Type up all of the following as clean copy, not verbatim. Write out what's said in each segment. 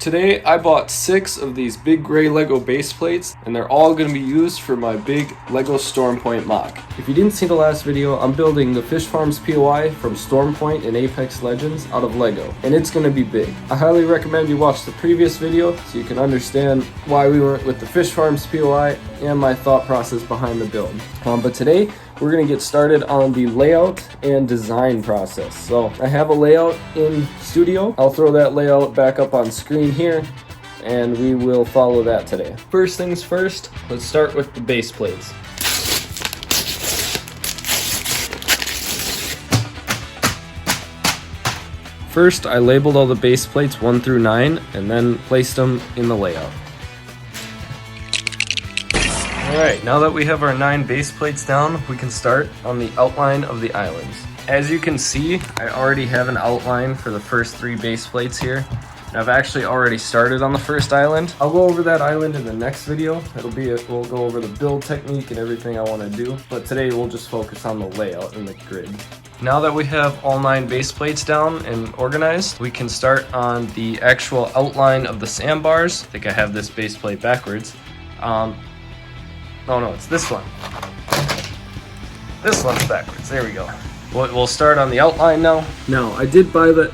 Today I bought 6 of these big gray LEGO base plates, and they're all going to be used for my big LEGO Storm Point MOC. If you didn't see the last video, I'm building the Fish Farms POI from Storm Point in Apex Legends out of LEGO, and it's going to be big. I highly recommend you watch the previous video so you can understand why we went with the Fish Farms POI and my thought process behind the build. But today we're going to get started on the layout and design process. So I have a layout in Studio. I'll throw that layout back up on screen here and we will follow that today. First things first, let's start with the base plates. First, I labeled all the base plates 1 through 9 and then placed them in the layout. Alright, now that we have our 9 base plates down, we can start on the outline of the islands. As you can see, I already have an outline for the first 3 base plates here. And I've actually already started on the first island. I'll go over that island in the next video. We'll go over the build technique and everything I want to do. But today we'll just focus on the layout and the grid. Now that we have all 9 base plates down and organized, we can start on the actual outline of the sandbars. I think I have this base plate backwards. Oh no, it's this one. This one's backwards. There we go. We'll start on the outline now. Now, I did build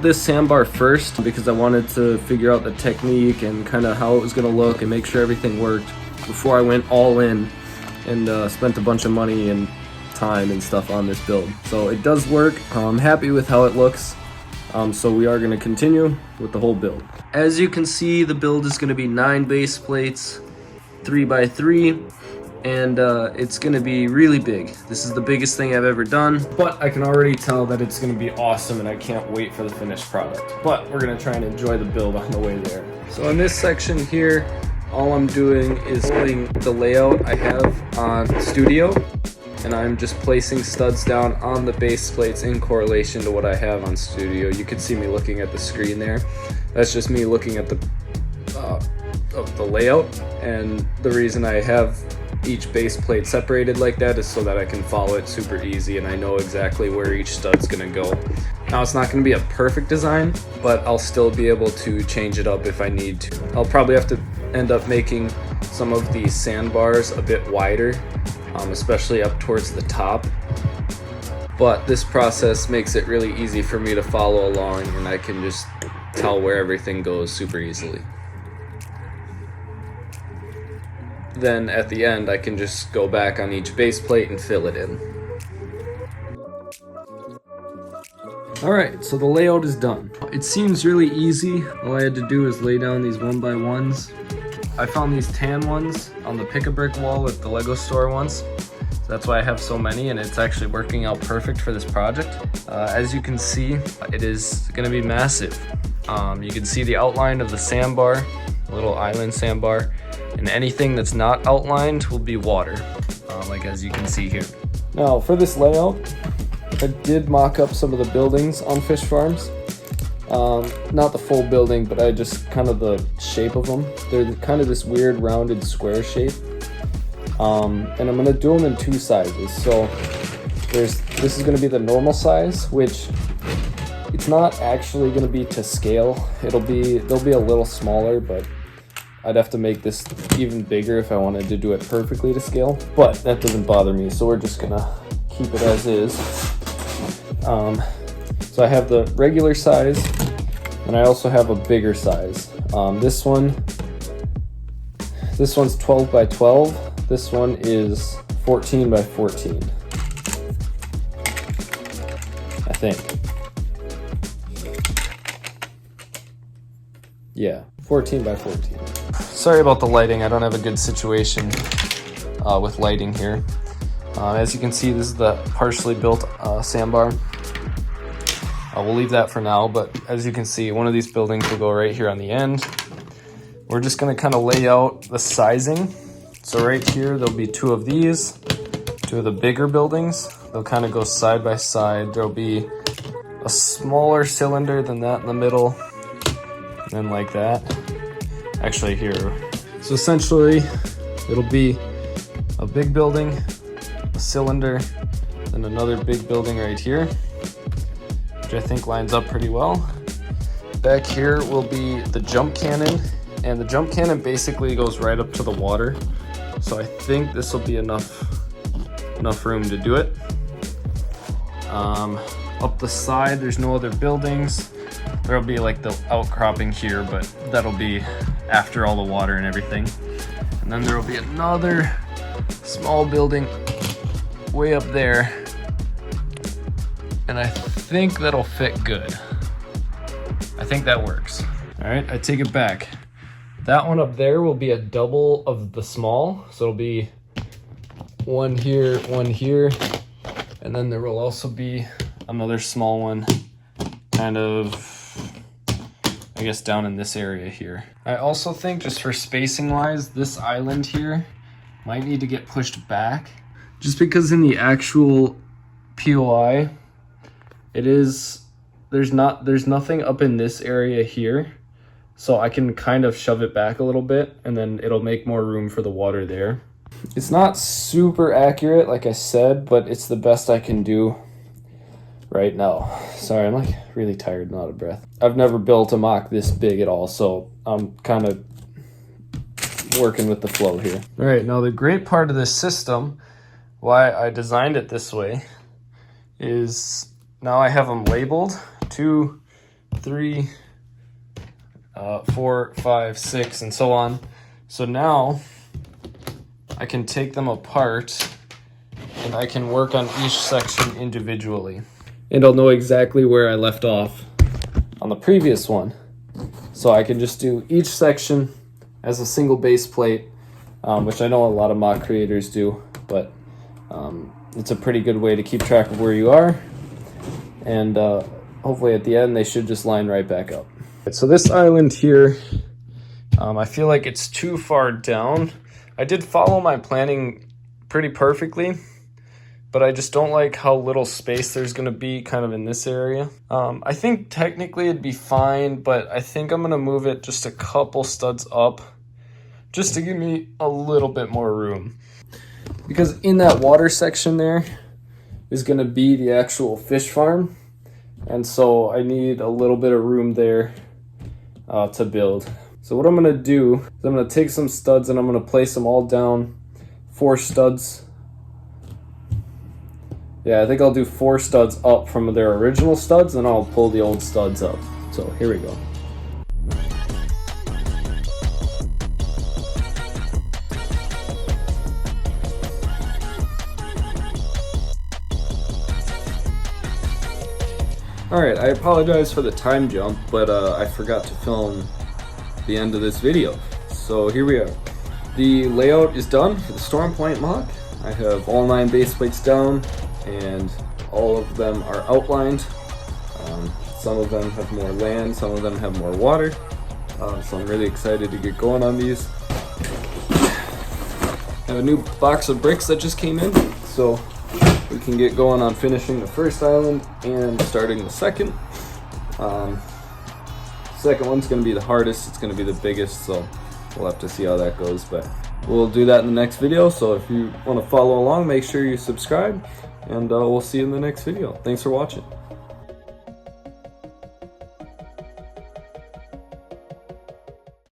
this sandbar first because I wanted to figure out the technique and kind of how it was going to look and make sure everything worked before I went all in and spent a bunch of money and time and stuff on this build. So it does work. I'm happy with how it looks. So we are going to continue with the whole build. As you can see, the build is going to be 9 base plates, 3 by 3, and it's going to be really big. This is the biggest thing I've ever done, but I can already tell that it's going to be awesome and I can't wait for the finished product. But we're going to try and enjoy the build on the way there. So in this section here, all I'm doing is putting the layout I have on Studio, and I'm just placing studs down on the base plates in correlation to what I have on Studio. You can see me looking at the screen there. That's just me looking at the layout, and the reason I have each base plate separated like that is so that I can follow it super easy and I know exactly where each stud's gonna go. Now it's not gonna be a perfect design, but I'll still be able to change it up if I need to. I'll probably have to end up making some of the sandbars a bit wider, especially up towards the top. But this process makes it really easy for me to follow along and I can just tell where everything goes super easily. Then at the end I can just go back on each base plate and fill it in. Alright, so the layout is done. It seems really easy. All I had to do is lay down these 1x1s. I found these tan ones on the pick-a-brick wall at the LEGO store once. So that's why I have so many, and it's actually working out perfect for this project. As you can see, it is going to be massive. You can see the outline of the sandbar, the little island sandbar, and anything that's not outlined will be water, like as you can see here. Now for this layout, I did mock up some of the buildings on Fish Farms. Not the full building, but I just kind of the shape of them. They're kind of this weird rounded square shape. And I'm going to do them in 2 sizes. So this is going to be the normal size, which it's not actually going to be to scale. They'll be a little smaller, but I'd have to make this even bigger if I wanted to do it perfectly to scale. But that doesn't bother me, so we're just going to keep it as is. So I have the regular size, and I also have a bigger size. This one's 12 by 12. This one is 14 by 14. I think. Yeah, 14 by 14. Sorry about the lighting. I don't have a good situation with lighting here. As you can see, this is the partially built sandbar. We'll leave that for now, but as you can see, one of these buildings will go right here on the end. We're just going to kind of lay out the sizing. So right here, there'll be 2 of these, 2 of the bigger buildings. They'll kind of go side by side. There'll be a smaller cylinder than that in the middle, and then like that. Actually here. So essentially, it'll be a big building, a cylinder, then another big building right here, which I think lines up pretty well. Back here will be the jump cannon, and the jump cannon basically goes right up to the water. So I think this will be enough room to do it. Up the side, there's no other buildings. There'll be like the outcropping here, but that'll be after all the water and everything. And then there will be another small building way up there. And I think that'll fit good. I think that works. All right, I take it back. That one up there will be a double of the small. So it'll be one here, and then there will also be another small one kind of, I guess, down in this area here. I also think, just for spacing wise, this island here might need to get pushed back, just because in the actual POI there's nothing up in this area here, so I can kind of shove it back a little bit and then it'll make more room for the water there. It's not super accurate, like I said, but it's the best I can do right now. Sorry, I'm like really tired and out of breath. I've never built a MOC this big at all, so I'm kind of working with the flow here. All right, now the great part of this system, why I designed it this way, is now I have them labeled 2, 3, 4, 5, 6, and so on. So now I can take them apart and I can work on each section individually. And I'll know exactly where I left off on the previous one. So I can just do each section as a single base plate, which I know a lot of MOC creators do, but it's a pretty good way to keep track of where you are. And hopefully at the end, they should just line right back up. So this island here, I feel like it's too far down. I did follow my planning pretty perfectly, but I just don't like how little space there's gonna be kind of in this area. I think technically it'd be fine, but I think I'm gonna move it just a couple studs up just to give me a little bit more room. Because in that water section there is gonna be the actual fish farm. And so I need a little bit of room there to build. So what I'm gonna do is I'm gonna take some studs and I'm gonna place them all down, 4 studs. Yeah, I think I'll do 4 studs up from their original studs and I'll pull the old studs up. So here we go. Alright, I apologize for the time jump, but I forgot to film the end of this video. So here we are. The layout is done for the Storm Point MOC. I have all 9 base plates down and all of them are outlined. Some of them have more land, some of them have more water. So I'm really excited to get going on these. I have a new box of bricks that just came in, so we can get going on finishing the first island and starting the second. Second one's going to be the hardest, it's going to be the biggest, so we'll have to see how that goes, but we'll do that in the next video. So if you want to follow along, make sure you subscribe, and we'll see you in the next video. Thanks for watching.